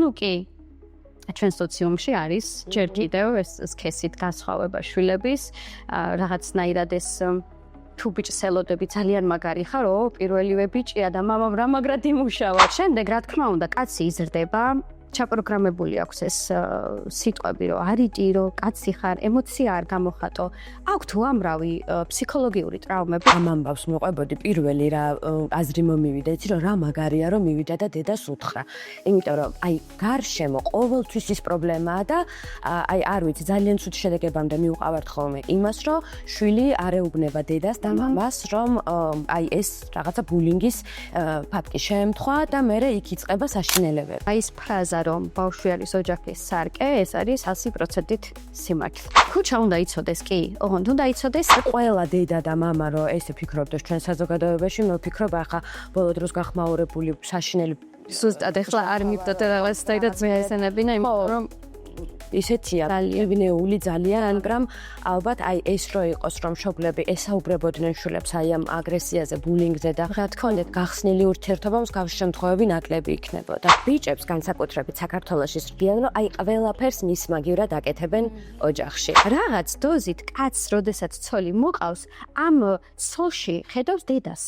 ნუ კი ჩვენ სოციუმში არის ჯერ კიდევ ეს სქესით განსხვავება შვილების რაღაცნაირად ეს თუ ბიჭს ელოდები ძალიან მაგარი ხარ, პირველივე ბიჭია და მამამ რა მაგრად იმუშავა. შემდეგ რა თქმა უნდა, კაცი იზრდება, ჩაპროგრამებული აქვს ეს სიტყვები, რომ არიტი, რომ კაცი ხარ, ემოცია არ გამოხატო. აქვთ უამრავი ფსიქოლოგიური ტრავმები. ამ ამბავს მოყვებოდი პირველი რა აზრი მომივიდა, იცი რომ რა მაგარია რომ მივიდა და დედას უთხრა. იმიტომ რომ აი გარშემო ყოველთვის ის პრობლემაა და აი არ ვიცი, ძალიან ცუდ შედეგებამდე მივყავართ ხოლმე იმას, რომ შვილი არ ეუბნება დედას და მამას, რომ აი ეს რაღაცა ბულინგის ფაქტი შეემთხვა და მერე იქ იწყება საშინელებები. აი ეს ფრაზა რომ ბავშვი არის ოჯახის სარკე, ეს არის 100%-ით სიმართლე. ქუჩა უნდა იცოდეს კი, ოღონდ უნდა იცოდეს ყველა დედა და მამა რომ ესე ფიქრობდეს ჩვენ საზოგადოებაში, მე ვფიქრობ ახლა ბოლო დროს გახმაურებული საშინელი ზუსტად ეხლა არ მივდოთ რაღაც და ძმაესენებინა, იმიტომ რომ ისეთია ნეული ძალიან, მაგრამ ალბათ აი ეს რო იყოს რომ მშობლები ესაუბრებოდნენ შვილებს აი ამ აგრესიაზე, ბულინგზე და რა თქმა უნდა გახსნილი ურთიერთობა მსგავსი შემთხვევები ნაკლები იქნებოდა. ბიჭებს განსაკუთრებით საქართველოში ზრდიან რომ აი ყველაფერს მისმაგივრად აკეთებენ ოჯახში. რაღაც დოზით კაცს, როდესაც ცოლი მოყავს, ამ ცოლში ხედავს დედას.